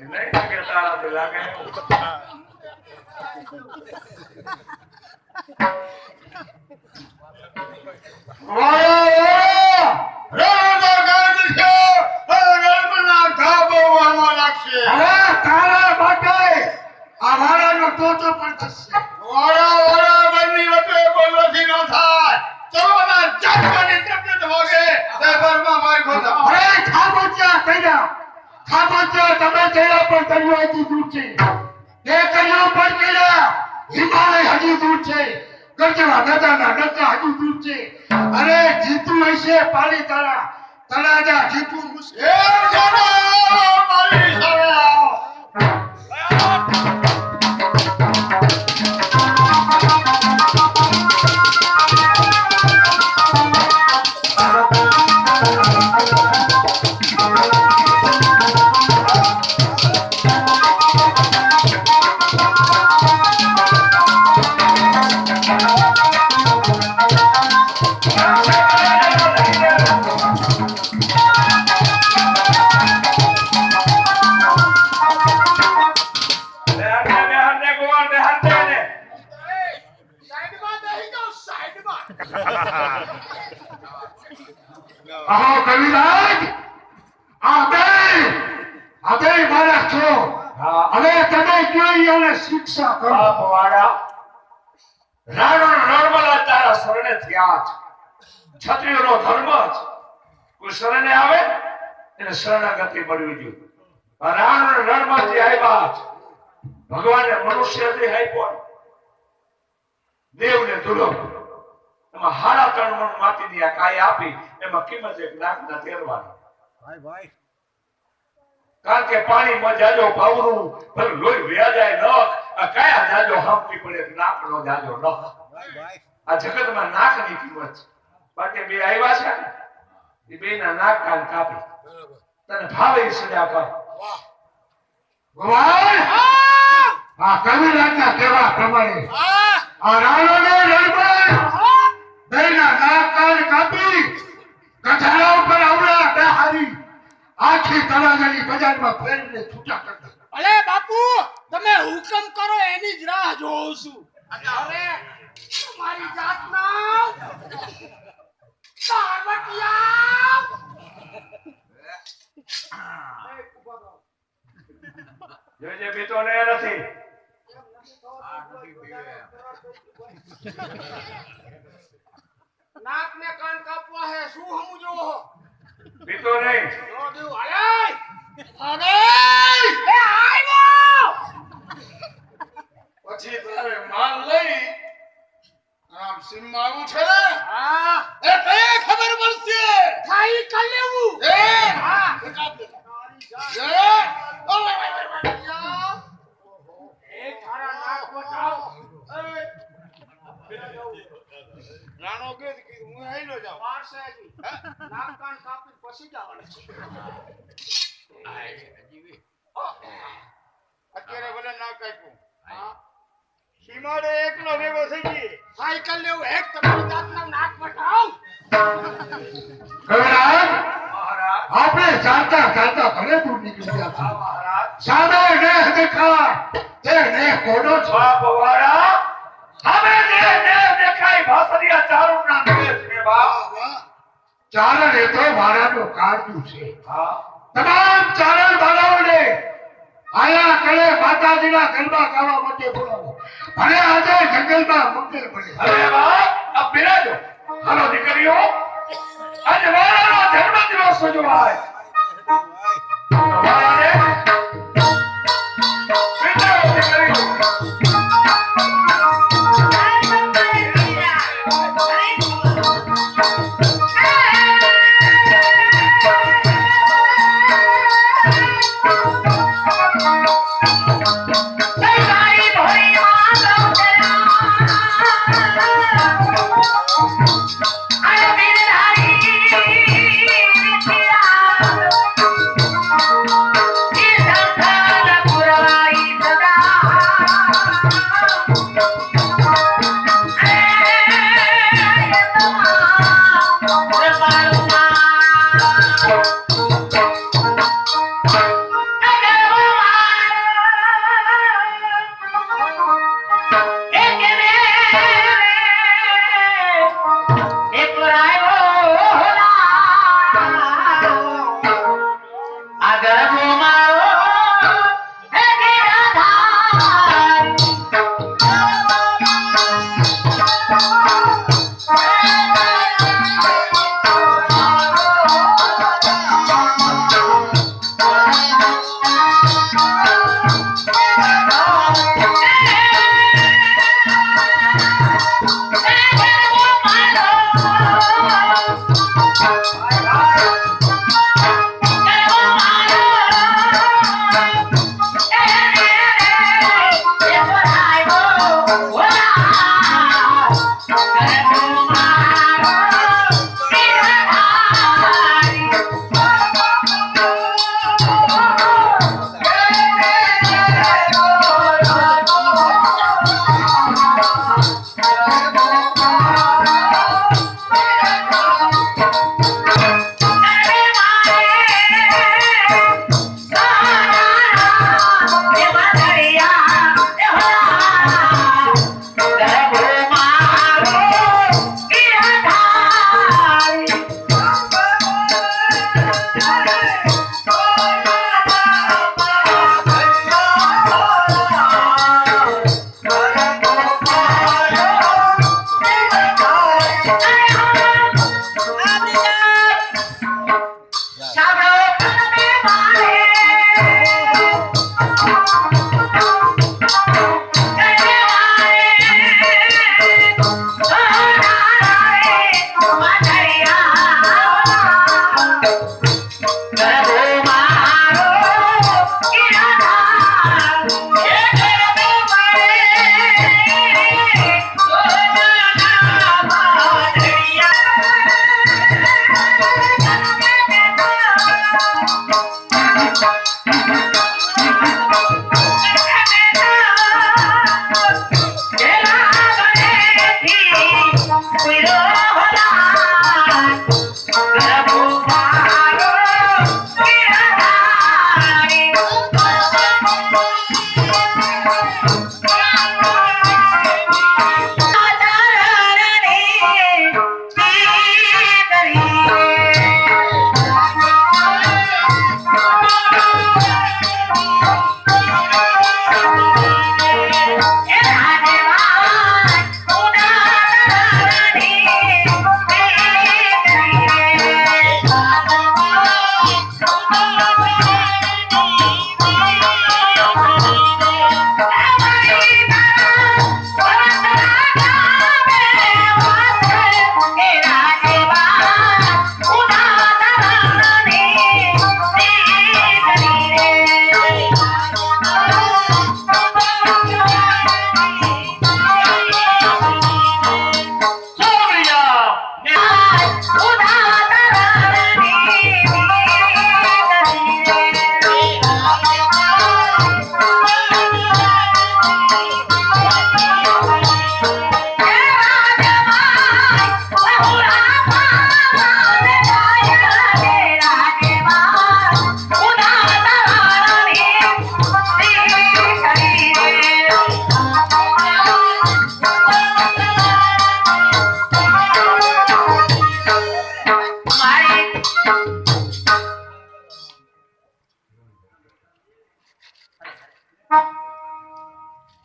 નહીં કે તારાથી લાગે અરે જીતું હશે પાલી તારા તળાજા જીતું કવિરાજ આદે મારા છો હવે તમે કયો શિક્ષા કરો વાળા રાણો નર્મલા તારા શરણે થયા છે ક્ષત્રિયોનો ધર્મ જ કોઈ શરણે આવે એને શરણાગતિ મળવી જોઈએ રાણો નર્મલાથી આવ્યા છે ભગવાને મનુષ્ય દેહ આપ્યો દેવને દુર્લભ એમાં 3.5 મણ માટીની આ કાય આપી એમાં કિંમત એક નાકના તેરવાની ભાઈ કારણ કે પાણીમાં જાજો પાવરું ભલે લોહી વ્યા જાય નખ આ કયા જાજો હાંપી પડે નાકનો જાજો નખ આ જગતમાં નાકની કિંમત છે બાકી બે આવ્યા છે ને એ બેના નાક કાન કાપી તને ભાવે સજા કર ભગવાન આ કવિરાજના કહેવા પ્રમાણે આ રાણોને રણમાં બેના નાક કાન કાપી કથારા ઉપર આવડા બેહારી આખી તળાજાની બજારમાં ફેરવીને છૂટા કરતા અરે બાપુ તમે હુકમ કરો એની જ રાહ જોઉં છું અરે મારી જાતના પાર્વતિયા જે બીતો ને નથી નાક ને કાન કાપવા હે શું સમજો બીતો નહીં નો દેવ અરે અરે એ આવ્યો પછી તારે માલ લઈ આમ સીમમાં આવું છે ને હા એ કઈ ખબર પડશે ખાઈ કર લેવું એ હા એ એ તારા નાક બચાવ રાણો કે હું આઈલો જાઉં વારસે જી નાક કાન કાપી પછી જવાનું છે અત્યારે ભલે ના કાપ્યું હા સીમાડે એકલો ભેગો થઈ ગઈ ખાઈ કર લેવું એક તમારી જાતના નાક બચાવ કવિરાજ મહારાજ આપણે ચાલતા ચાલતા ઘરે દૂર નીકળી ગયા હતા મહારાજ સામે દેહ દેખા તે ને કોડો બાપ વાળા હવે ને દેખાય ભાસરિયા ચારું ના દેશ કે બાપ ચારણ એ તો વાળાનું કાઢ્યું છે હા તમામ ચારણ વાળાઓને આયા કરે માતાજીના ગરબા ગાવા માટે બોલાવો ભલે આજે જંગલમાં મંગલ બને અરે બાપ અબ બિરાજો હાલો દીકરીઓ આજે વાળાનો જન્મદિવસ ઉજવાય વાળાને બિરાજો દીકરીઓ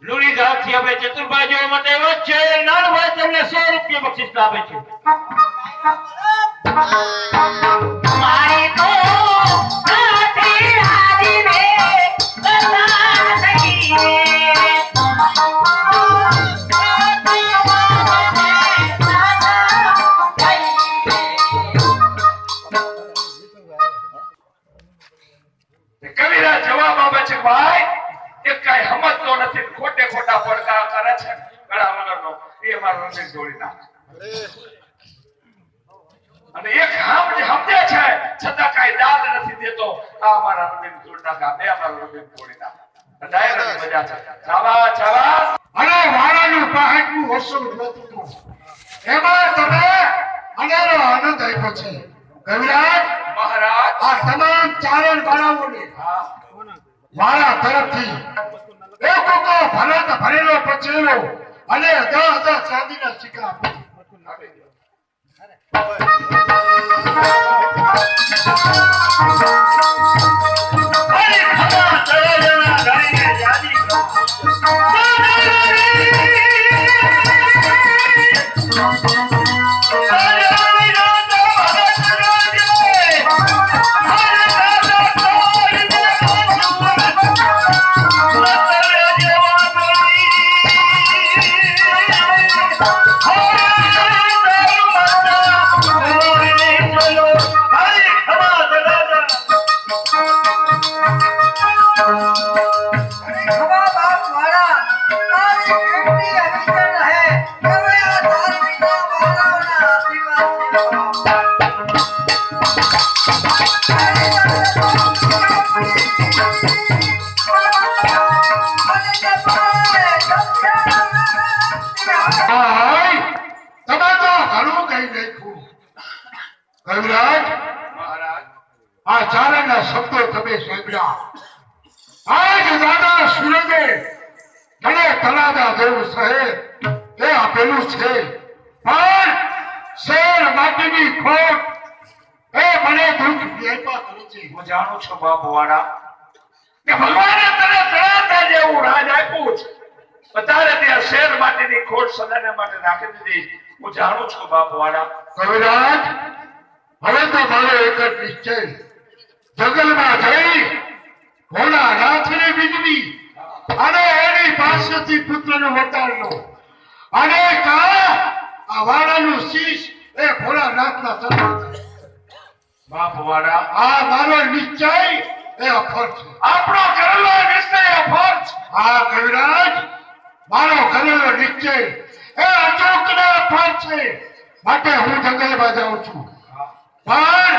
લુણી ગામથી અમે ચતુરભાઈ જેવા માટે એવો જ છે નાનભાઈ તમને 100 રૂપિયા બક્ષિસ આપે છે મારી તો આથી રાજી મે બતા સહી કવિરા જવાબ આપે છે ભાઈ એ કઈ સમજતો નથી ખોટે ખોટા પડકાર કરે છે ગળા વગરનો એ મારો રમેશ જોડી નાખે અને એક સમજે છે છતાં કઈ દાદ નથી દેતો આ મારા રમેશ જોડી નાખે બે મારા રમેશ જોડી નાખે ડાયરાની મજા છે ચાવા ચાવા અને વાળાનું પહાડનું વસુલ નતું એમાં તમે અનેરો આનંદ આપ્યો છે કવિરાજ મહારાજ આ તમામ ચારણ બાળાઓને મારા તરફથી એક ભરેલો પચેલો અને 10,000 ચાંદીના સિક્કા આપી કવિરાજ, મહારાજ આ ચારેયના શબ્દો તમે સાંભળ્યા. આજ દાદા સૂરજે તને તળાજા જેવું શહેર એ આપેલું છે, પણ શેર માટીની ખોટ એ મને દુઃખ વેપા કરે છે. હું જાણું છું બાપવાળા કે ભગવાને તને તળાજા જેવું રાજ આપ્યું છે, તારે ત્યાં શેર માટેની ખોટ સદાને માટે રાખી દીધી. હું જાણું છું બાપવાળા. કવિરાજ, હવે તો મારો એક જ નિશ્ચય, જંગલમાં જઈ ભોળાનાથને બીજવી અને એની પાસેથી પુત્રનો અવતાર લો અને આ વાડાનું શીશ એ ભોળાનાથના ચરણમાં છે. બાપવાળા આ મારો નિશ્ચય એ અફર છે. આપણો કરેલો નિશ્ચય અફળ છે. આ કવિરાજ, મારો કરેલો નિશ્ચય એ અચૂકને અફર છે, માટે હું જંગલમાં જાઉં છું. પણ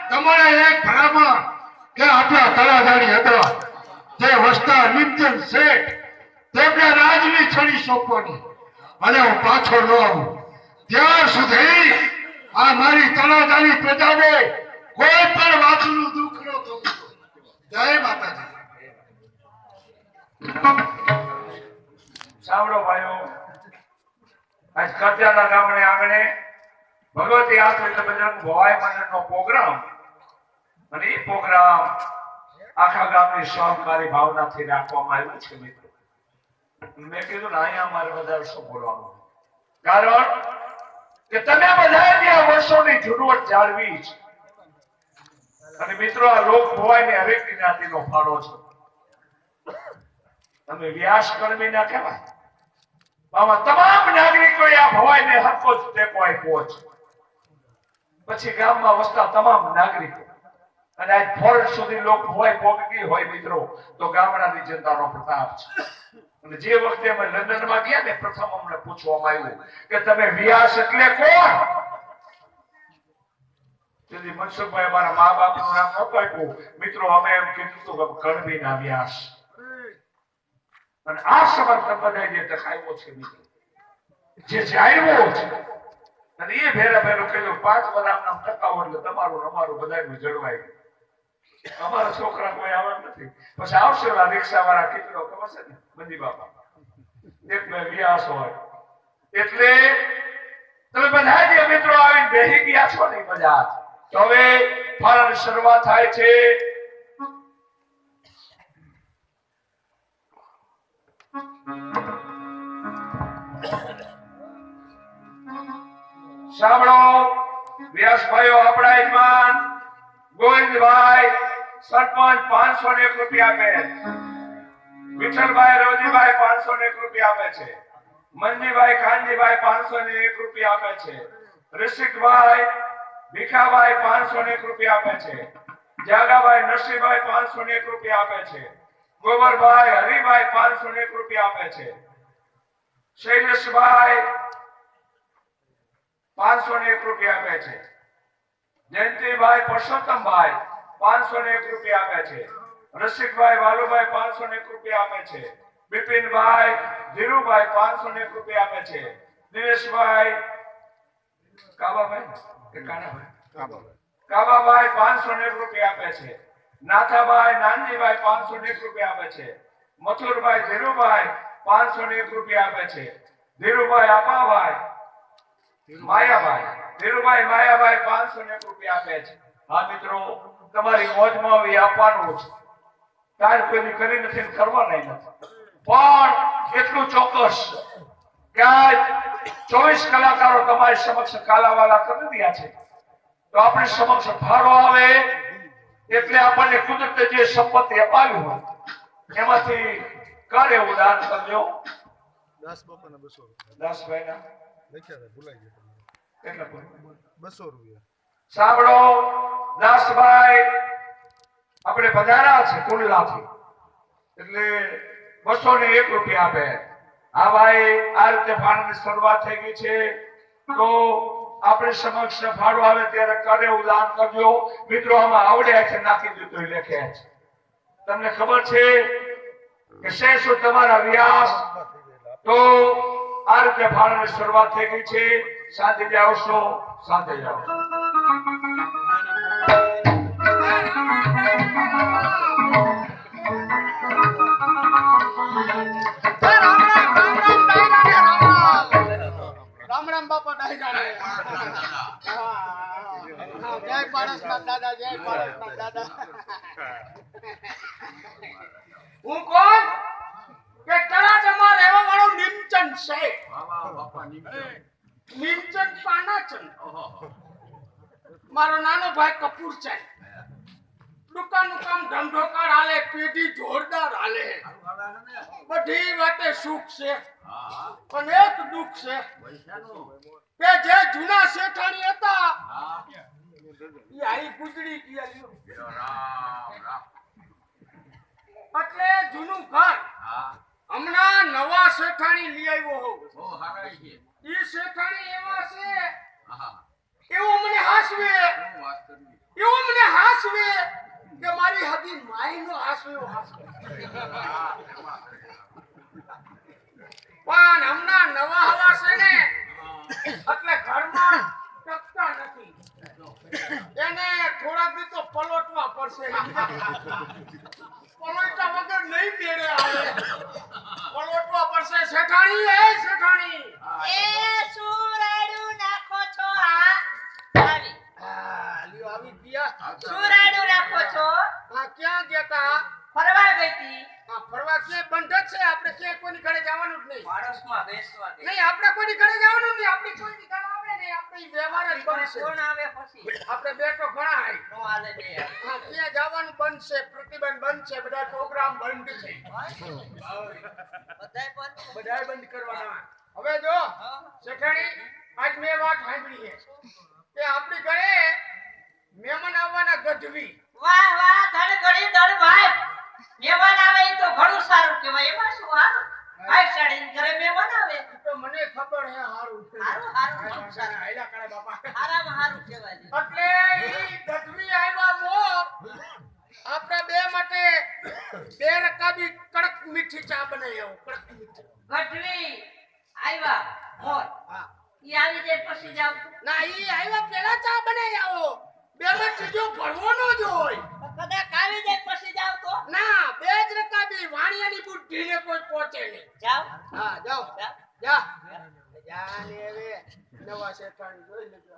તમારે એક ભલામણ કે આપણા તળાજાની હતા જે વસતા નિત્યન શેઠ તેમને રાજની છડી સોંપવાની અને હું પાછો ન આવું ત્યાં સુધી આ મારી તળાજાની પ્રજાને કોઈ પણ વાતનું દુઃખ ન થવું. જય માતાજી. સાંભળો ભાઈઓ, આજ કરજાના ગામડે આંગણે ભગવતી આશ્રિત બજરંગ ભવાઈ મંડળનો પ્રોગ્રામ, અને એ પ્રોગ્રામ આખા ગામની સહકારી ભાવનાથી રાખવામાં આવ્યું છે. મિત્રો, મેં કીધું ને અહીંયા મારે વધારે શું બોલવાનું, કારણ કે તમે બધા ત્યાં વર્ષોની જૂનવટ જાળવી છે. અને મિત્રો, આ લોક ભવાઈ હરેક જ્ઞાતિનો ફાળો છે. તમે વ્યાસ કર્મી ના કહેવાય, આમાં તમામ નાગરિકોએ આ ભવાઈને હક્કો જ ટેકો આપ્યો છે. પછી ગામમાં વસતા તમામ નાગરિકો અને આજ ફોરેસ્ટ સુધી લોક ભવાઈ પહોંચી હોય મિત્રો, તો ગામડાની જનતાનો પ્રતાપ છે. અને જે વખતે અમે લંડનમાં ગયા ને, પ્રથમ અમને પૂછવામાં આવ્યું કે તમે વ્યાસ એટલે કોણ? તેથી મનસુખભાઈ મારા મા બાપનું નામ નહોતું આપ્યું. મિત્રો, અમે એમ કીધું હતું કે કણબીના વ્યાસ. અને આ સમર્થ બધા જે ટકાયો છે મિત્રો, જે જાણ્યો છે, અને એ ભેરા ભેરું કહ્યું 5 વર્ષ નામ ટકાવો એટલે તમારું અમારું બધાનું જળવાય. અમારા છોકરા કોઈ આવવા નથી. પછી આવશે ઓલા રિક્ષા વાળા કીધો ખબર છે ને, બંદી બાપા એક બે વ્યાસ હોય એટલે તમે બધા જે મિત્રો આવીને બેસી ગયા છો ને મજા. તો હવે ફળની શરૂઆત થાય છે. સાંભળો વ્યાસભાઈઓ, આપણા યજમાન ગોવિંદભાઈ સરપંચ 501 રૂપિયા આપે, વિઠ્ઠલભાઈ રોજીભાઈ 501 રૂપિયા આપે છે, મંજીભાઈ કાનજીભાઈ 501 રૂપિયા આપે છે, ઋષિકભાઈ ભીખાભાઈ 501 રૂપિયા આપે છે, જાગાભાઈ નરસિંહભાઈ 501 રૂપિયા આપે છે, ગોબરભાઈ હરિભાઈ 501 રૂપિયા આપે છે, શૈલેષભાઈ 501 રૂપિયા આપે છે, જયંતિભાઈ પરસોત્તમભાઈ 501 રૂપિયા આપે છે, રસિકભાઈ વાલુભાઈ 501 રૂપિયા આપે છે, બિપિનભાઈ ધીરુભાઈ 501 રૂપિયા આપે છે, દિનેશભાઈ કાબાભાઈ 501 રૂપિયા આપે છે, નાથાભાઈ નાનજીભાઈ 501 રૂપિયા આપે છે, મથુરભાઈ ધીરુભાઈ 501 રૂપિયા આપે છે, ધીરુભાઈ અપાભાઈ માયાભાઈ ધીરુભાઈ માયાભાઈ 501 રૂપિયા આપે છે. હા મિત્રો, તમારી મોજમાં આવી આપવાનું છે, કાલ કોઈ કરી નથી, કરવાના નથી. પણ એટલું ચોક્કસ કે આજ 24 કલાકારો તમારી સમક્ષ કાલાવાલા કરી રહ્યા છે, તો આપણી સમક્ષ ફાળો આવે એટલે આપણને કુદરતે જે સંપત્તિ અપાવી હોય એમાંથી કર એવું દાન કરજો. 10 બાપાના 200 10 ભાઈના લખ્યા ભૂલાઈ ગયા. કેટલા 200 રૂપિયા. સાંભળો દાસભાઈ, આપણે પધાર્યા છે કુંડલાથી એટલે 201 રૂપિયા આપે. હા ભાઈ, આ રીતે ફાળાની શરૂઆત થઈ ગઈ છે, તો આપણે સમક્ષ ફાળો આવે ત્યારે કરે એવું દાન કરજો. મિત્રો, આમાં આવડ્યા છે, નાખી દીધું એ લખ્યા છે. તમને ખબર છે કે શું તમારા વ્યાસ, તો આ રીતે ફાળાની શરૂઆત થઈ ગઈ છે. શાંતિ જાઓ છો, શાંતિ જાઓ. જય પારસનાથ દાદા, જય પારસનાથ દાદા. હું કોણ? કે તળાજામાં રહેવા વાળો નીમચંદ શેઠ. નીમચંદ પાનાચંદ. મારો નાનો ભાઈ કપૂરચંદ. દુકાનનું કામ ધંધોકાર હાલે, પેઢી જોરદાર હાલે. બધી વાતે સુખ છે પણ એક દુઃખ છે કે જે જૂના શેઠાણી હતા એ આઈ ગુજરી ગયા લ્યો. એટલે જૂનું ઘર હમણાં નવા શેઠાણી લઈ આવ્યો હોઉં. ઈ શેઠાણી એવા છે એવું મને હાસવે કે મારી હગી માઈનો હાસવ્યો હાસવે. પણ હમણાં નવા હવા છે ને એટલે ઘરમાં ટકતા નથી. એને થોડાક દી તો પલોટવા પડશે. પલોટા વગર નહીં મેળે આવે. પલોટવા પડશે. શેઠાણી, એ શેઠાણી, એ સુરાડું નાખો છો આવી લ્યો આવી ગયા. સુરાડું નાખો છો ક્યાં ગયા તા? ફરવા ગઈ હતી ફરવા ક્યાંય બંધ જ છે. આપણે ક્યાંય કોઈની ઘરે જવાનું જ નહીં. પાડોશમાં બેસવા ગઈ નહીં, આપણે કોઈની ઘરે જવાનું જ નહીં. આપણી કોઈની ઘરે આવે ને આપણે ઈ વ્યવહાર જ બનશે. કોણ આવે પછી આપણે બેઠો ઘણા હાય. નો હાલે બે ત્યાં જવાનું બંધ છે, પ્રતિબંધ બંધ છે, બધા પ્રોગ્રામ બંધ છે. બધાય પણ બધાય બંધ કરવાના. હવે જો શેઠાણી, આજ મેં વાત સાંભળી છે કે આપણી ઘરે મહેમાન આવવાના ગઢવી. વાહ વાહ ધન ઘડી ધન ભાઈ મહેમાન આવે ઈ તો ઘણું સારું કહેવાય. એમાં શું હારું ભાઈ સાડીને ઘરે મહેમાન આવે તો મને ખબર હે હારું છે. હારું ઘણું સારું હાયલા કરે બાપા. હારામાં હારું કહેવાય છે. એટલે ઈ ગઢવી આવ્યા મોર આપણે બે માટે બે રકાબી કડક મીઠી ચા બનાવી આવો. કડક મીઠી. ગઢવી આવ્યા મોર હા. ઈ આવી જાય પછી જાવ ના, ઈ આવ્યા પેલા ચા બનાવી આવો. બે માં ચીજો ભરવાનો જ હોય. કદાચ આવી જાય પછી જાવ તો ના, બે જ રકાબી. વાણિયાની બુદ્ધિને કોઈ પહોંચે નહીં. જાવ હા, જાઓ. જા ને હવે નવા શેઠાણી જોઈ લેજો.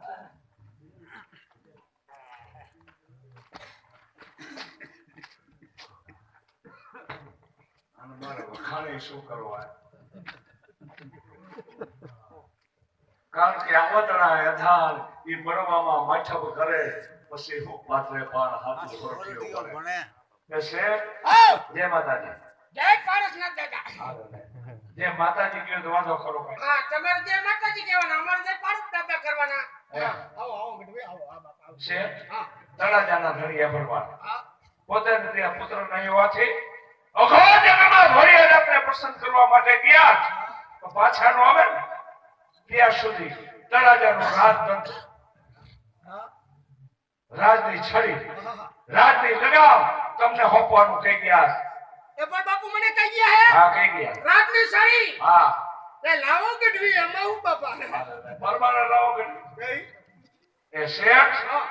અને મારે વખાણે શું કરવા? કારણ કે આવતણા યથાલ ઈ બળવામાં માઠપ કરે પછી હું પાત્રે પાર હાથ ભરતીઓ પડે. કે શેઠ, જય માતાજી. જય પારસનાથ દાદા. જય માતાજી કયો તો વાંધો ખરો કાંઈ? હા, તમારે જે માતાજી કહેવાના, અમારે જે પારસ દાદા કરવાના. હે. આવો આવો ગઢવી, આવો. આ બાપા આવો. શેઠ, હા તળાજાના ધણીયા ભરવાડ. હા. પોતે ત્યાં પુત્ર નહીં હોવાથી અઘોર જગતમાં ધોળિયાને પ્રસન્ન કરવા માટે ગયા તો પાછા નો આવે ને ત્યાં સુધી તળાજાનું રાજતંત્ર, રાજની છડી, રાજની લગામ તમને હોપવાનું કહી ગયા. એ પણ બાપુ મને કહી ગયા હે. હા, કહી ગયા. રાતની સરી હા, એ લાવો ગઢવી, એમાં હું બાપા. પરમાને લાવો ગઈ. કઈ? એ શેઠ હા.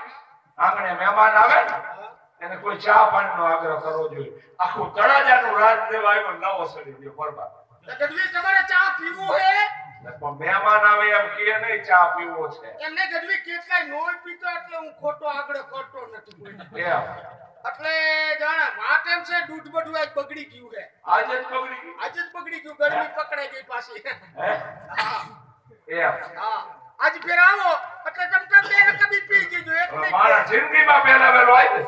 આંગણે મહેમાન આવે ને એને કોઈ ચા પાણીનો આગ્રહ કરવો જોઈએ. આખું તળાજાનું રાજ દેવા આવ્યો નવો સડી ગયો પરબા. ગઢવી, તમારે ચા પીવું હે? પણ મહેમાન આવે એમ કે નહીં ચા પીવો છે એમને ગઢવી કેટલાય નોય પીતો એટલે હું ખોટો આગળ કરતો નથી કોઈને. એમ. એટલે જાણે વાત એમ છે, દૂધ બધું આજ બગડી ગયું છે. આજે જ બગડી ગઈ. આજે જ બગડી ગયું. ગરમી પકડાઈ ગઈ પાછી. હે? એમ. હા, આજ ફેર આવો એટલે તમ બે રકબી પી ગીજો. એક હવે નહીં. મારા જિંદગીમાં પહેલા વેલો આવ્યો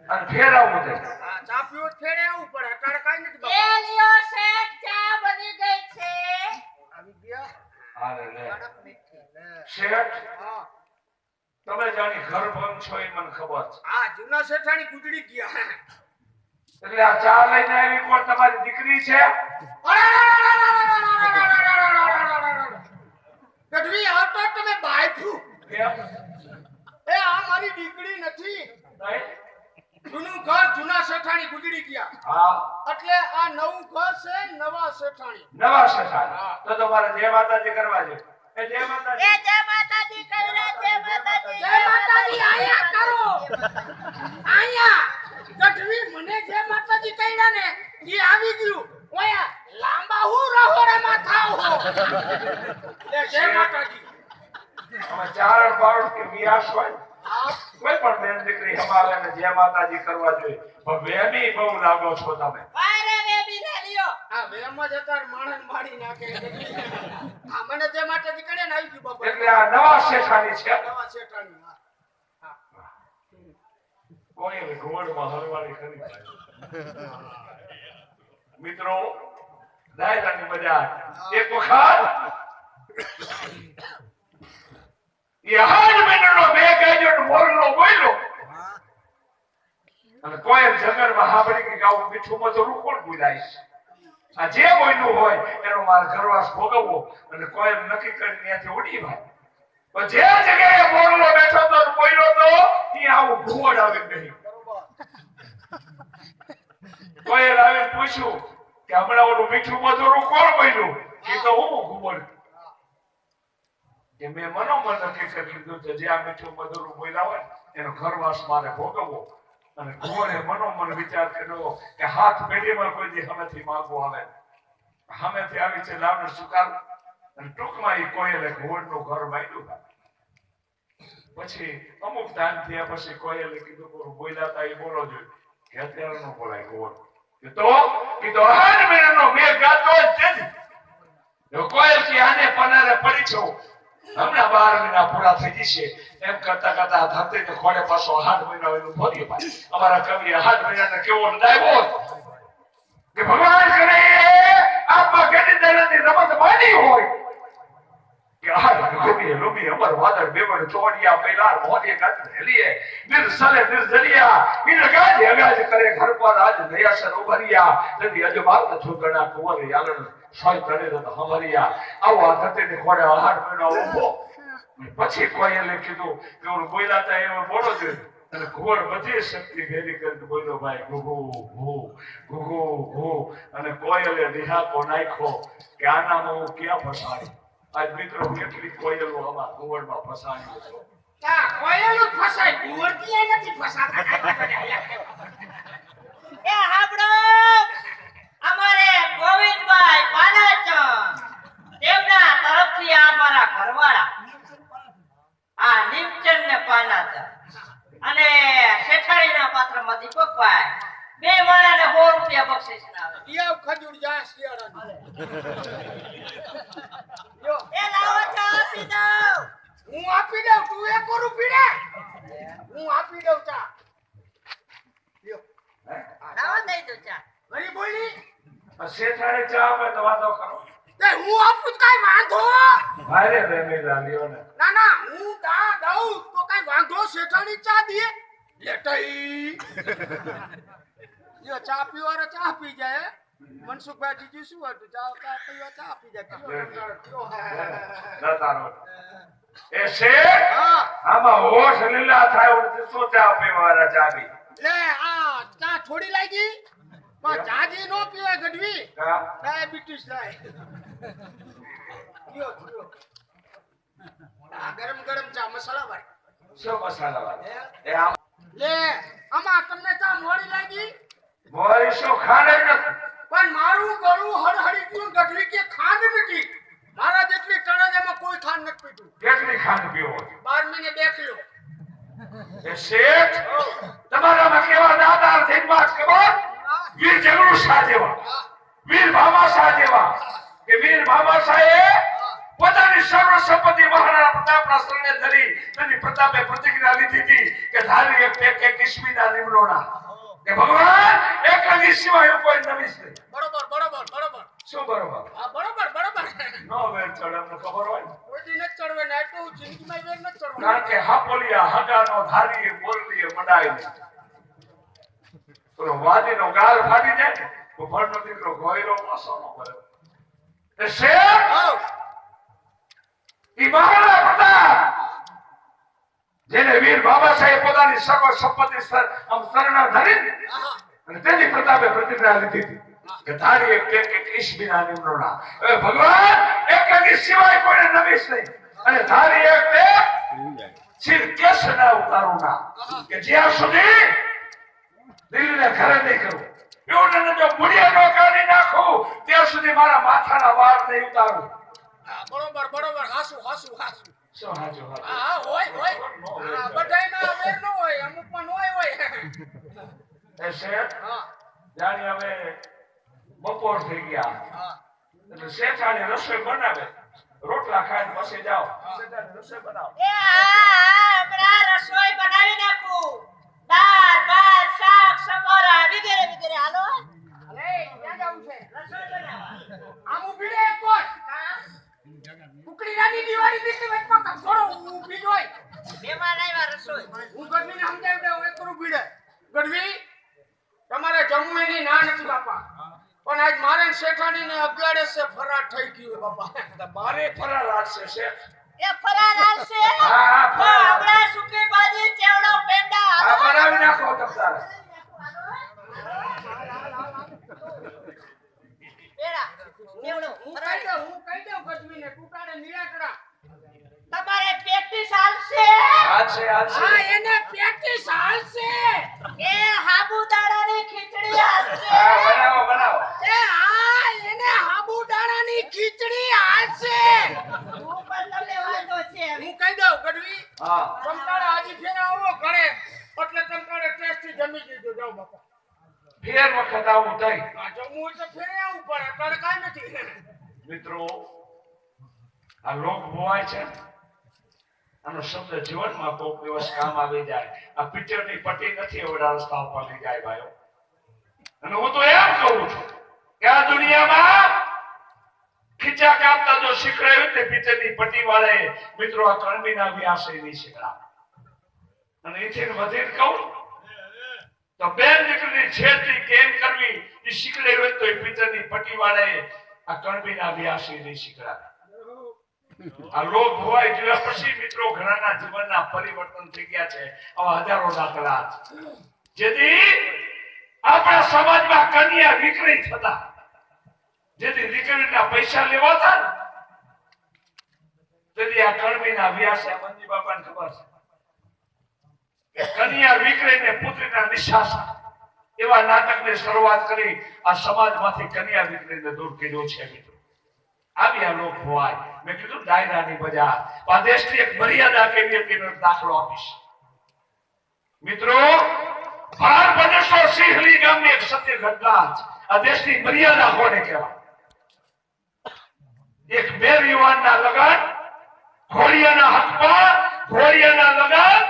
અને ફેર આવું છે. હા, ચા પીવો તો ફેરે આવવું પડે. અટાણે કાંઈ નથી એ બાપા. લ્યો શેઠ ચા બની ગઈ છે આવી ગયા. હાલે લે. કડક મીઠી શેઠ, હા તમે જાણી ઘર બંધ છો એ મને ખબર છે. હા, જૂના શેઠાણી ગુજરી ગયા. એટલે આ ચા લઈને આવી કોણ તમારી દીકરી છે? ગઢવી, આ તો તમે બાયફું. કેમ? એ આ મારી દીકરી નથી. નહીં? જૂનું ઘર, જૂના શેઠાણી ગુજરી ગયા. હા, એટલે આ નવું ઘર છે, નવા શેઠાણી. નવા શેઠાણ. તો તમારે જય માતાજી કરવા છે. એ જય માતાજી. એ જય માતાજી કઈરા જય માતાજી જય માતાજી આયા કરો. આયા ગઢવી, મને જય માતાજી કઈરા ને ઈ આવી ગયું. ઓયા લાંબા હું રહોડામાં થાવ હો. એ જય માતાજી. અમે ચા ચારણ બારણ કે વ્યાસ હોય કોઈ પણ બેન દીકરી હમાવે ને જે માતાજી કરવા જોઈએ પણ વેમી બહુ લાગો છો તમે વારે વે બીને લ્યો આ વેમ જ અત્યારે માણસ મારી નાખે આ મને જે માટે નીકળે ને આવી ગયું બાપા એટલે આ નવા શેઠાણી છે નવા શેઠાણી કોઈ ઘોડમાં હરવાળી ખરી મિત્રો દાયરાની મજા એક વખત એ હાડ મહિનાનો બે ગાજો મોરલો બોલ્યો અને કોઈ જંગલમાં હાબડી કે ગાવું મીઠું મધુરું કોણ બોલાય આ જે બોલ્યું હોય એનો મારે ઘરવાસ ભોગવવો અને કોઈ નક્કી કરીને ત્યાંથી ઉડી ભાઈ પણ જે જગ્યાએ મોરલો બેઠો તો બોલ્યો તો એ આવું ઘુવડ આવે નહીં કોઈ આવીને પૂછ્યું કે હમણાં ઓલું મીઠું મધુરું કોણ બોલ્યું એ તો હું ઘુવડ કે મેં મનોમન નક્કી કરી લીધું છે જે આ મીઠું મધુરું બોલ્યા હોય એનો ઘરવાસ મારે ભોગવવો અને ઘુવડે મનોમન વિચાર કર્યો કે હાથ પેઢીમાં કોઈ દી હમેથી માંગવું આવે હમેથી આવી છે લાવને સ્વીકાર અને ટૂંકમાં એ કોયલે ઘુવડનું ઘર બાંધ્યું પછી અમુક ટાઈમ થયા પછી કોયલે કીધું બોલ્યા હતા એ બોલો જોઈએ કે અત્યારે નો બોલાય ઘુવડ કીધું હાડ મહિનાનો મેઘ ગાતો જ છે જો કોયલ કે આને પનારે પડી છું હમણાં 12 મહિના પૂરા થઈ જશે એમ કરતા કરતા ધરતીને ખોડે પાછો 8 મહિના એનું ભરી પાય અમારા કવિએ 8 મહિનાને કેવો લડાવ્યો કે ભગવાન કરે આપમાં કેટલી દરની રમત માંડી હોય કે હાલ ગોબી લોબી અમર વાદળ બેવડ ચોડિયા મેલાર મોઢે ગાત હેલીએ નિર્સલે નિર્જલિયા નિર્ગાજ અગાજ કરે ઘર પર આજ દયાસર ઉભરિયા નદી અજમાર છોકરા કુંવર યાલણ સોય તળે તો હમરિયા આવો આ ધરતીને ખોડે 8 મહિના ઊભો પછી કોયલે કીધું કે ઓલું બોલ્યા તા એવો બોલો જોઈએ અને ઘોડ બધી શક્તિ ભેરી કરીને બોલ્યો ભાઈ ઘુઘુ ઘુ ઘુઘુ ઘુ અને કોયલે નિહાકો નાખ્યો કે આનામાં હું ક્યાં ફસાડી આજ મિત્રો કેટલી કોયલો આમાં ઘુવડમાં ફસાણી છે તા કોયલું ફસાય ગુવડતી નથી ફસાતા એ હાબડો અમારે ગોવિંદભાઈ પાનાચંદ તેમના તરફથી આ મારા ઘરવાળા આ નીમચંદ ને પાનાચંદ અને શેઠાણીના પાત્રમાં દીપકભાઈ બે માણાને 100 રૂપિયા બક્ષિસ આવે યો ખજૂર જા શિયાળા યો એ લાવો ચા આપી દઉં હું આપી દઉં તું 1 રૂપિયા હું આપી દઉં ચા યો લાવો દઈ દો ચા ગરી બોલી શેઠાણી ચા આપે તો વાંધો કરો તે હું આપું તો કાઈ વાંધો ભારે રેમેલા લ્યો ને ના ના હું દા દઉં તો કાઈ વાંધો શેઠાણી ચા દે લેટઈ યો ચા પીવારે ચા પી જાય મનસુખભાઈ જીજુ શું હતું ચા પીવા ચા પી જાય નતારો એ શેઠ હા આમાં હોશ લીલા થાય ઉડતી શું ચા પીવાના ચા પી લે આ ચા થોડી લાગી પણ ચાજી નો પીવાય ગઢવી હા ડાયાબિટીસ થાય યો યો આ ગરમ ગરમ ચા મસાલા વાળી શું મસાલા વાળી એ આમ લે આમાં તમને ચા મોડી લાગી મોરી શું ખાને નથી પણ મારું ગળું હળહળી ગયું ગઢવી કે ખાંડ નથી મારા જેટલી તળાજામાં કોઈ ખાંડ નથી પીધું કેટલી ખાંડ પીવો 12 મહિને 2 કિલો એ શેઠ તમારામાં કેવા દાદા જન્માસ ખબર વીર જગડુ શાહ જેવા વીર ભામા શાહ જેવા કે વીર ભામા શાહે પોતાની સર્વ સંપત્તિ મહારાણા પ્રતાપના શરણે ધરી તેની પ્રતાપે પ્રતિજ્ઞા લીધી હતી કે ધારી એક કિસ્મીના નિમણોના કે ભગવાન એક લગી સિવાય કોઈ નવીશ નહીં બરોબર બરોબર બરોબર શું બરોબર હા બરોબર બરોબર નો વેર ચડમને ખબર હોય કોઈ દી નથી ચડવે ને એટલું જિંદગીમાં વેર નથી ચડવાનું કારણ કે હાપોલિયા હગાનો ધારી બોરલીએ મડાય નહીં તો વાદીનો ગાલ ફાટી જાય ને તો ભણનો દીકરો ગોયરો પાસો ન કરે એ શેર ઈ મહારાણા પ્રતાપ જેને વીર બાબા સાહેબ પોતાની સર્વ સંપત્તિ શરણા ધરી અને તેની પ્રતાપે પ્રતિજ્ઞા લીધી હતી કે ધારી એક ઈશ્મીના નિમણોના હવે ભગવાન એક લગી સિવાય કોઈને નવીશ નહીં અને ધારી એક સિર કેસના ઉતારુના કે જ્યાં સુધી દિલને ઘરે નહીં કરું એવું જો મુડિયા નો કાઢી નાખું ત્યાં સુધી મારા માથાના વાળ નહીં ઉતારું બરોબર બરોબર હાસુ હાસુ હાસુ શું હાચું હાચું? હા હોય હા, બધાયમાં અવેર ન હોય, અમુકમાં ન હોય. એ શેઠ હા જાણે હવે બપોર થઈ ગયા હા એટલે શેઠાણી રસોઈ બનાવે, રોટલા ખાઈને પછી જાઓ. શેઠાણી રસોઈ બનાવો. એ હમણાં રસોઈ બનાવી નાખું. દાળ ભાત શાક સંભારા વગેરે વગેરે. હાલો અલે ક્યાં જાવું છે? રસોઈ બનાવવા. આમ ઊભી રહે એક વાર. કુકડી રાની દિવાળી દીધી વચમાં કસોડો ઊભી જ હોય. મહેમાન આવ્યા રસોઈ. હું ગઢવીને સમજાવી દઉં, એક કરું ભીડે. ગઢવી તમારે જમવું એની ના નથી બાપા, પણ આજ મારે ને શેઠાણીને 11 સે ફરાર થઈ ગયું બાપા. મારે ફરાર હાલશે શેઠ. એ ફરાર હાલશે. હા, તો હમણાં સૂકી ભાજી ચેવડો પેંડા. આ બનાવી નાખો તમ તારે. પેડા ચેવડો હું ફરાર. કહી દઉં ગઢવીને ટુટાડે નીલાકડા. તમારે પેટીસ હાલશે. હાલશે હાલશે. હા એને પેટીસ હાલશે. એ સાબુદાણાની ખીચડી હાલશે. હા, બનાવો બનાવો. એ હા એને સાબુદાણાની ખીચડી હાલશે. હું પણ તમને વાંધો છે. હું કહી દઉં ગઢવી, હા તમતારે આજે ફેર આવો ઘરે એટલે તમતારે ટેસ્ટી જમી દીધું. જાઓ બાપા. ફેર વખત આવું થઈ. આ જમવું હોય તો ફેરે આવવું પડે, અત્યારે કાંઈ નથી. મિત્રો આ લોક ભોવાય છે ને, આનો શબ્દ જીવનમાં કોઈક દિવસ કામ આવી જાય. આ પિક્ચરની પટ્ટી નથી એવડા રસ્તા ઉપર લઈ જાય ભાઈઓ. અને હું તો એમ કહું છું કે આ દુનિયામાં ખીચા કાપતા જો શીખડાયું તે પિક્ચરની પટ્ટી વાળાએ મિત્રો આ કણબીના વ્યાસે નહીં શીખડાવે. અને એથી વધીને કહું તો બેન દીકરીની છેડતી કેમ કરવી એ શીખડાયું તો એ પિક્ચરની પટ્ટી વાળાએ આ કણબીના વ્યાસે નહીં શીખડાવે. આ લોક ભોવાઈ ગયા પછી મિત્રો ઘણાના જીવનના પરિવર્તન થઈ ગયા છે. આવા હજારો દાખલા છે. જેથી આપણા સમાજમાં કન્યા વિક્રી થતા, જેથી દીકરીના પૈસા લેવાતા ને તેથી આ કણબીના વ્યાસે મંજી બાપાને ખબર છે કે કન્યા વિક્રીને પુત્રીના નિશાસા એવા નાટકની શરૂઆત કરી આ સમાજમાંથી કન્યા વિક્રીને દૂર કર્યો છે. મિત્રો આવ્યા લોક ભોવાય. મેં કીધું ડાયરાની બજાર આ દેશની એક મર્યાદા કેવી હતી એનો દાખલો આપીશ. મિત્રો ભાર બનેશ્વર સિંહલી ગામની એક સત્ય ઘટના છે. આ દેશની મર્યાદા કોને કહેવાય? એક મેર યુવાનના લગન ઘોડિયાના હકમાં, ઘોડિયાના લગન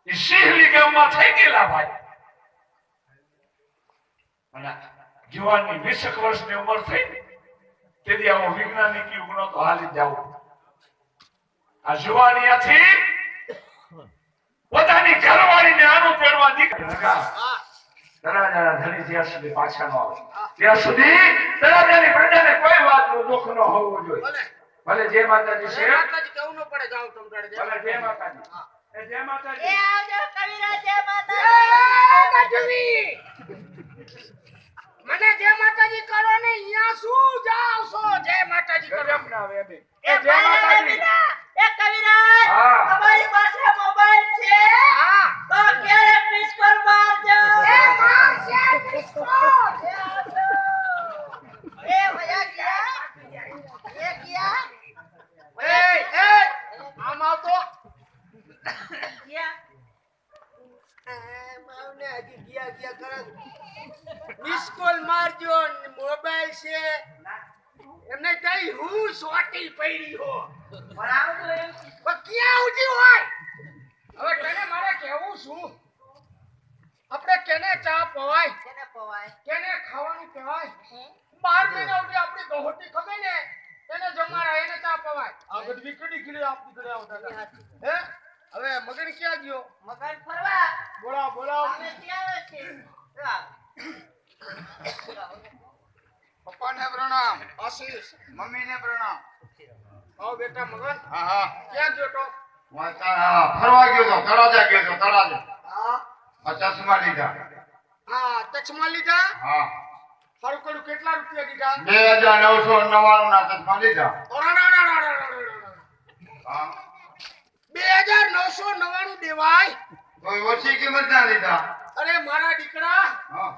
એ સિંહલી ગામમાં થઈ ગયેલા ભાઈ. અને યુવાનની 20 વર્ષની ઉંમર થઈ તેથી આવો વૈજ્ઞાનિક યુગનો તો હાલી જાવ. આ જુવાનિયાથી પોતાની ઘરવાળીને આનું પહેરવા નીકળ્યા. તળાજાના ધણી જ્યાં સુધી પાછા ન આવે ત્યાં સુધી તળાજાની પ્રજાને કોઈ વાતનું દુઃખ ન હોવું જોઈએ. ભલે જય માતાજી છે, માતાજી કેવું ન પડે. જાઓ તમતારે ભલે જય માતાજી. એ જય એ માતાજી. આવજો કવિરાજ. જય માતાજી. મને જય માતાજી કરો ને અહીંયા શું જાવ છો? જય માતાજી કરો. કેમ ના આવે બે? એ જય માતાજી. એ કવિરાજ હા. તમારી પાસે મોબાઈલ છે? હા તો ક્યારેક મિસ કોલ મારજો. એ મારશે મિસ કોલ. એ ભયા ગયા. એ ગયા. એ આમ આવતો. ગયા. માવને હજી ગયા કરે. Miss call મારજો. મોબાઈલ છે એમને કઈ હું સોટી પડી હો. પણ આવજો એમ. પણ ક્યાં ઉઠી હોય? હવે તને મારે કહેવું શું? આપણે કેને ચા પવાય, કેને પવાય? કેને ખાવાનું કહેવાય? 12 મહિના સુધી આપણી ગહોટી ખમે ને એને જમાડા, એને ચા પવાય. આ બધી કડી કડી આપણી ઘરે આવતા હતા. હે હવે મગન ક્યાં ગયો? મગન ફરવા. બોલાવ બોલાવ. અમે ત્યાં આવે છે. પપ્પાને પ્રણામ, આશીષ મમ્મીને પ્રણામ. આવો બેટા મગન. હા હા ક્યાં ગયો તો? ફરવા ગયો તો, તળાજા ગયો તો, તળાજા. હા આ ચશ્મા લીધા. હા ચશ્મા લીધા. હા સારું કર્યું. કેટલા રૂપિયા દીધા? 2999 ના ચશ્મા લીધા. હા 2999 દેવાય? કોઈ ઓછી કિંમત ના લીધા. અરે મારા દીકરા, હા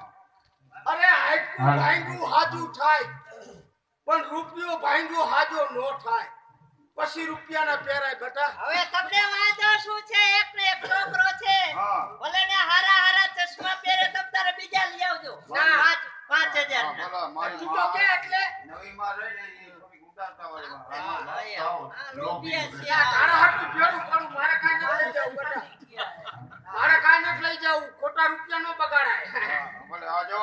અરે હાઈકું ભાંગ્યું હાજુ થાય પણ રૂપિયો ભાંગ્યો હાજો નો થાય. પછી રૂપિયાના પહેરાય બેટા. હવે તમને વાંધો શું છે? એક ને એક છોકરો છે. હા. ભલે ને હારા હારા ચશ્મા પહેરે તમ તારે બીજા લઈ આવજો. ના. 5,000 ના. ભલા મારી તું તો કે એટલે નવી માં રહી ને એ થોડીક ઉતારતા હોય એમાં. આ રૂપિયા છે. આ તારા હાટું ભેરું કરું, મારે કાંઈ નથી લઈ જાવું બેટા. મારે કાંઈ નથી લઈ જાવું, ખોટા રૂપિયા નો બગાડાય. ભલે આ જો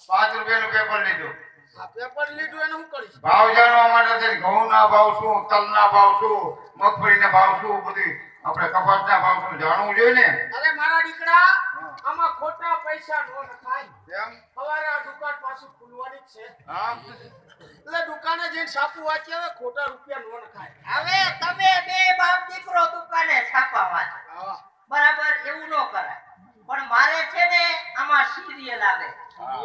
5 રૂપિયાનું પેપર લીધું. આ પેપર લીધું એને હું કરીશ? ભાવ જાણવા માટે થઈને ઘઉંના ભાવ શું, તલના ભાવ શું, મગફળીના ભાવ શું, બધી આપણે કપાસના ભાવ શું જાણવું જોઈએ ને. અરે મારા દીકરા, આમાં ખોટા પૈસા નો નખાય. કેમ? સવારે આ દુકાન પાછું ખુલવાની જ છે. હા. એટલે દુકાને જઈને છાપું વાંચી આવે, ખોટા રૂપિયા નો નખાય. હવે તમે બે બાપ દીકરો દુકાને છાપા વાંચો. હા. બરાબર, એવું ન કરાય. પણ મારે છે ને આમાં સિરિયલ આવે.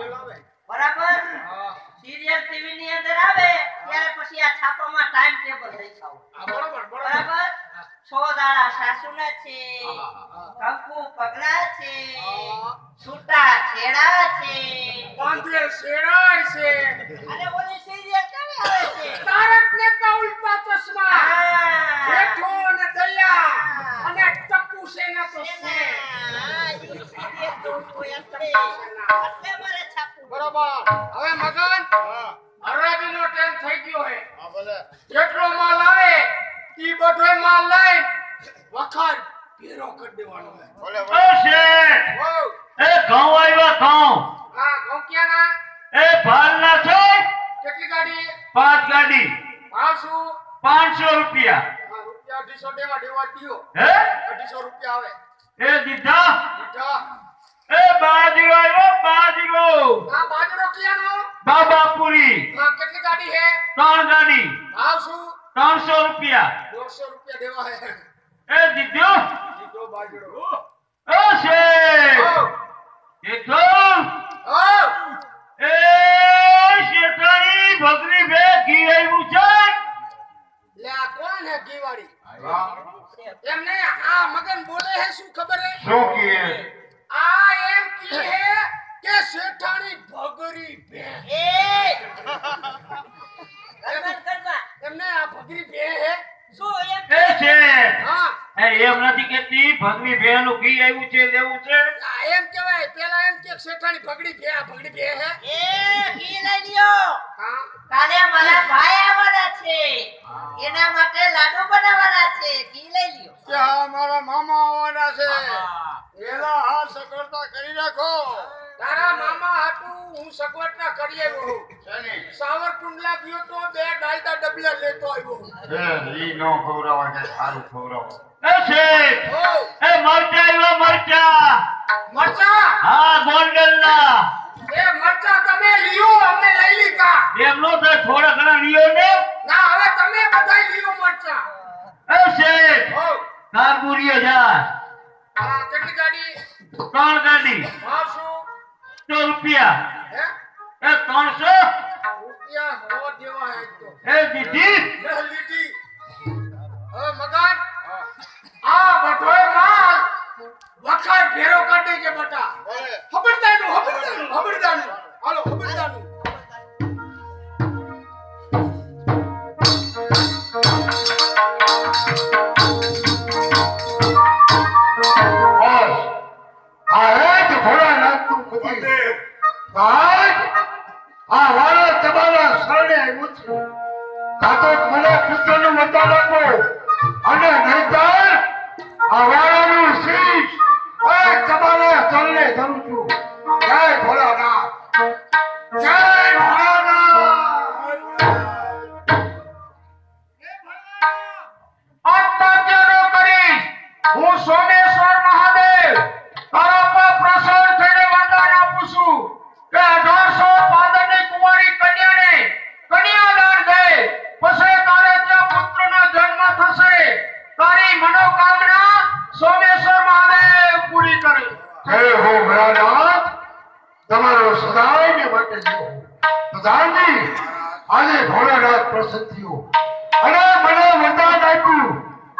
એ લાવે. બરાબર, હા. સિરિયલ ટીવી ની અંદર આવે ત્યારે પછી આ છાપામાં ટાઈમ ટેબલ લખાવો. આ બરોબર, બરોબર. બરાબર, 100 દાડા સાસુના છે, કંકુ પગલા છે, છૂટા છેડા છે, બાંધેલ શેરાય છે. અને ઓલી સિરિયલ કેવી આવે છે? તારક મહેતા ઉલ્ટા ચશ્મા. હા. જેઠો અને દયા અને ટપ્પુ સેના તો છે. હા, ઈ સિરિયલ જોવું હોય એટલે મારે છાપવું. બરોબર. હવે મગન, હરાજીનો ટાઈમ થઈ ગયો હે. હા ભલે. જેટલો માલ આવે ઈ બધોય માલ લઈ વખાર ભેરો કરી દેવાનો હે. ભલે ઓ શેઠ, હો. એ ઘઉં આવ્યા ઘઉં. હા, ઘઉં ક્યાંના? એ ભાલના છે કેટલી ગાડી? 5 ગાડી, ભાવ શું? 500 રૂપિયા. હા, રૂપિયા 250 દેવા દ્યો. હે 250 રૂપિયા આવે. એ દીધા. બીજા. એ બાજરો આવ્યો બાજરો. હા, બાજરો ક્યાંનો? બાબાપુરી હા, કેટલી ગાડી હે? 3 ગાડી, ભાવ શું? 300 રૂપિયા. 150 રૂપિયા દેવા હે. એ દીધો. લીધો બાજરો. ઓ શેઠ, હો. દીધો. હો. એ શેઠાણી ભગરી બે ઘી આવ્યું છે. લે આ કોણ હે ઘીવાળી? હા. એમ નહીં, આ મગન બોલે હે શું ખબર હે? શું કીએ? આ એમ કહે હે કે શેઠાણી ભગરી બે. એ કરવા એમને આ ભગરી બે હે? શું એમ? એ શેઠ, હા. એ એમ નથી કેતી ભગરી બે નું ઘી આવ્યું છે લેવું છે. આ એમ કહેવાય, પેલા એમ કે શેઠાણી ભગડી બે, આ ભગડી બે હે? એ ઘી લઈ લ્યો. હા. કાલે મારા ભાઈ આવવાના છે, એના માટે લાડુ બનાવવાના છે. ઘી લઈ લ્યો. કે આ મારા મામા આવવાના છે. એલા હાલ સગવડતા કરી રાખો. તારા મામા હાટુ હું સગવડતા કરી આવ્યો. શેની? સાવરકુંડલા ગયો તો 2 ડાલડા ડબલા લેતો આવ્યો. ઈ નો ખવડાવવા કે સારું ખવડાવો. એ શેઠ, ઓ એ મરચા આવ્યા મરચા. મરચા. હા ગોંડલ ના. એ મરચા તમે લ્યો, અમે લઈ લીધા. એમ નો થાય થોડા ઘણા લ્યો ને. ના, હવે તમે બધાય લ્યો મરચા. એ શેઠ, ઓ કાબુરીએ જા. આ કેટલી ગાડી? 3 ગાડી, ભાવ શું? 100 રૂપિયા. હે? એ 300. રૂપિયા હો દેવા હે તો. એ દીધી. લે લીધી. હવે મગન, આ બધોય માલ વખાર ભેરો કાઢી કે બટા. ભલે. ખબરદારનું. હાલો ખબરદારનું. બસ આ એક ભોળાનાથનું મંદિર. આજ આ વાળા તમારા શરણે આવ્યું છું. કાં તો મને પુત્રનું વરદાન આપો અને નહીંતર આ વાળાનું શીશ તમારા ચરણે ધરું છું. જય ભોળાનાથ, જય ભોળાનાથ. આત્મહત્યા ન કરીશ. હું સોમેશ્વર મહાદેવ તારા પર પ્રસન્ન થઈને વરદાન આપું છું કે 1800 પાદરની કુંવારી કન્યાને કન્યાદાન દે, પછી તારે ત્યાં પુત્રનો જન્મ થશે. તારી મનોકામના સોમેશ્વર મહાદેવ પૂરી કરે. જય હો ભોળાનાથ, તમારો સદાયને માટે જય હો. પ્રધાનજી, આજે ભોળાનાથ પ્રસન્ન થયો અને મને વરદાન આપ્યું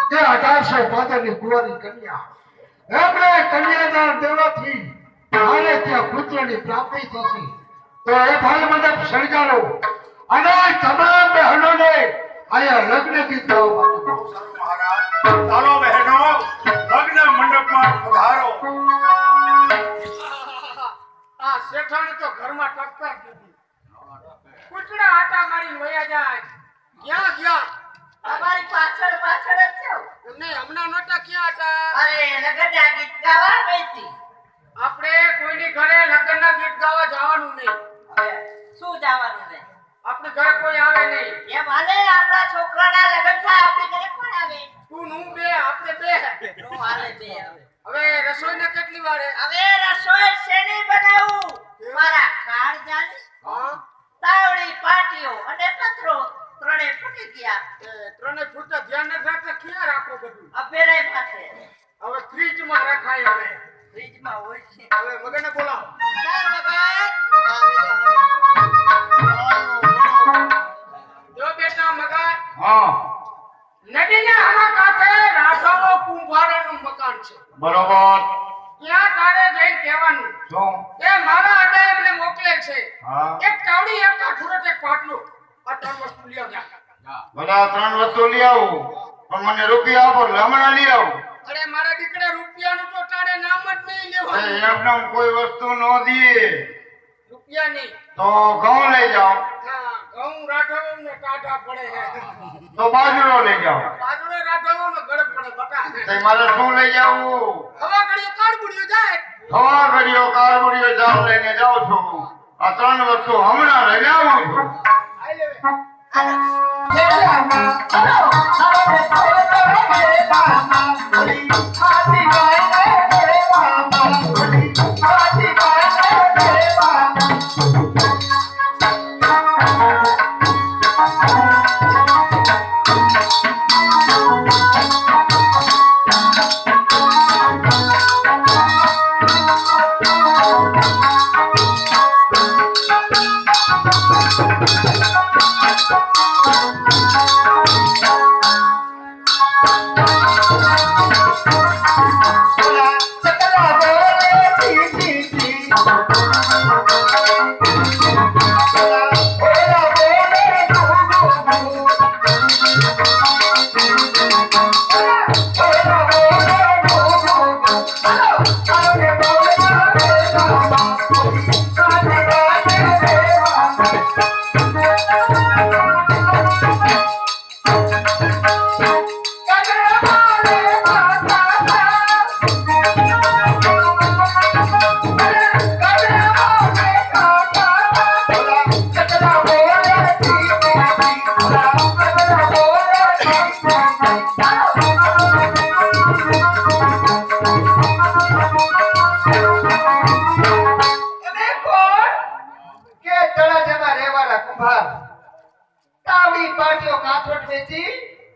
કે 1800 પાદરની કુંવારી કન્યા એમને કન્યાદાન દેવાથી મારે ત્યાં પુત્રની પ્રાપ્તિ થશે. તો એ ભાઈ મંડપ સર્જારો અને તમામ બહેનોને અહીંયા લગ્ન ગીત ગાવા માટે બહુ સારું મહારાજ. ચાલો બહેનો, લગ્ન મંડપમાં પધારો. આ શેઠાણી તો ઘરમાં ટકતા જ નથી. કૂતરા આટા મારી વયા જાય. ક્યાં ગયા? અમારી પાછળ પાછળ જ છો. એમને હમણાં નહોતા ક્યાં હતા? અરે લગનના ગીત ગાવા ગઈ હતી. આપણે કોઈની ઘરે લગ્નના ગીત ગાવા જવાનું નહીં. હવે શું જવાનું છે? આપણી ઘરે કોઈ આવે નહીં. એમ હાલે આપણા છોકરાના લગન થાય આપણી ઘરે કોણ આવે? તું હું બે આપણે બે. નો હાલે બે હવે. હવે રસોઈને કેટલી વારે? હવે રસોઈ શેની બનાવું? મારા ખાડ જાની, હા તાવડી પાટીઓ અને પત્રો ત્રણે ફૂટી ગયા. એ ત્રણે ફૂટા ધ્યાન ન રાખતા ક્યાં રાખો બધું? અભેરાય માથે હવે ફ્રીજમાં રખાય. હવે ફ્રીજમાં હોય છે. હવે મગને બોલાવો. ચાલ મગન. જો બેટા મગન, હા, નદીના આમાં કાંઠે રાધાઓ કુંભારાનું મકાન છે. બરોબર. ત્યાં તારે જઈને કહેવાનું શું? એ મારા અડે એમને મોકલે છે. હા, એક તાવડી, એક કાઠુરત, એક પાટલું. આ ત્રણ વસ્તુ લઈ આવજો. બધા 3 વસ્તુ લઈ આવું, પણ મને રૂપિયા આપો એટલે હમણાં લઈ આવું. અરે મારા દીકરા, રૂપિયાનું તો તારે નામ જ નહીં એ લેવાનું. એમને કોઈ વસ્તુ ન દીએ રૂપિયા નહીં. તો ઘઉં લઈ જાઓ, હા, ઘઉં રાઠવો ને કાઢા પડે છે. તો બાજરો લઈ જાઓ. બાજરો રાઠવો ને ગળપ પડે બટા. તો મારે શું લઈ જાવું? હવા ઘડીએ કાળબુડિયો જાય. હવા ઘડીઓ કારબુડીઓ જાવ લઈને જાઉં છું. આ 3 વસ્તુ હમણાં લઈને આવું છું. આઈ લેવે.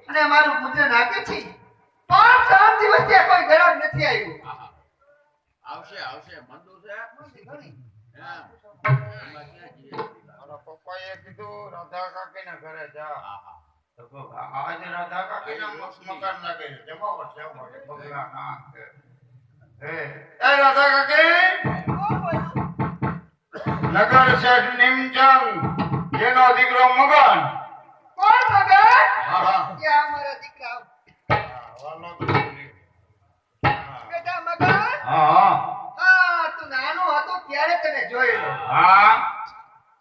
અને મારું ગુજરાન આપે છે. 5-7 દિવસથી કોઈ ગ્રાહક નથી આવ્યું. આવશે મંદુ છે ઘણી. મારા પપ્પાએ કીધું રાધા કાકીના ઘરે જા. તો આજે રાધા કાકીના મકાન લાગે છે. જમાવટ છે અમારે બગલાના. એ રાધા કાકી, નગર શેઠ નિમચંદ એનો દીકરો મગન. કોણ મગન? હા હા, ક્યાં મારા દીકરા? વાલો તો બોલી. બેટા મગન, હા હા હા તું નાનો હતો ત્યારે તને જોયેલો. હા,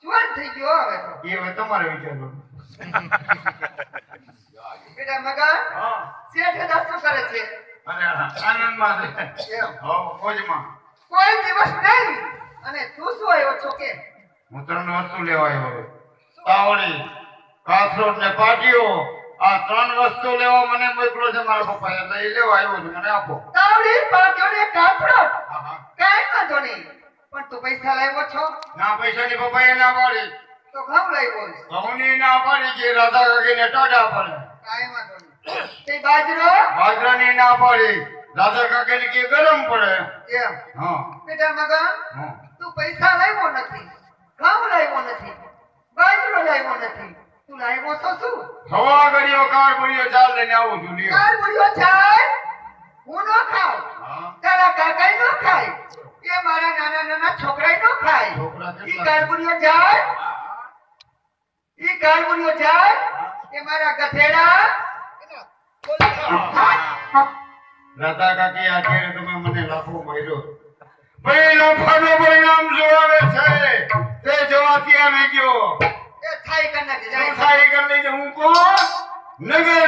જુવાન થઈ ગયો હવે તો. એ હવે તમારે વિચારવું. બેટા મગન, હા, શેઠ દસ્તો કરે છે. અરે આનંદમાં છે. એમ. હો, મોજમાં. કોઈ દિવસ નહીં. અને તું શું આવ્યો છો કે? હું 3 વસ્તુ લેવા આવ્યો. તાવડી, કાથરોટ ને પાટીઓ. આ 3 વસ્તુ લેવા મને મોકલો છે મારા પપ્પાએ. એટલે એ લેવા આવ્યો છું. મને આપો. તાવડી, પાટીઓ ને કાપડો. હા હા. કાંઈ વાંધો નહીં. પણ તું પૈસા લાવ્યો છો ના, પૈસાની પપ્પાએ ના પાડી. તો ઘઉં લાવ્યો છે. ઘઉંની ના પાડી કે રાધા કાકીને ટાઢા પડે. કાંઈ વાંધો નહીં. તે બાજરો બાજરાની ના પાડી. રાધા કાકીને કે ગરમ પડે. એમ. હા બેટા મગન, હા. તું પૈસા લાવ્યો નથી, ઘઉં લાવ્યો નથી, બાજરો લાવ્યો નથી. તું લાવ્યો તો શું? હવા ઘડીઓ કાર ઘડીઓ ચાલ લઈને આવું છું. લ્યો. કાલ બોલ્યો ચાલ. હું ન ખાઉં. હા. તારા કાકા ન ખાય. એ મારા નાના નાના છોકરા ન ખાય. છોકરા ઈ કેટલા? કારબુડિયો જાય. ઈ કારબુડિયો જાય. એ મારા ગધેડા રાધા કાકી આખરે તમે મને લાફો માર્યો ભાઈ લાફાનો પરિણામ જોવે છે તે જોવા ત્યાં નહીં ગયો એ થાય કરના કે જાય થાય કરીને હું કોણ નગર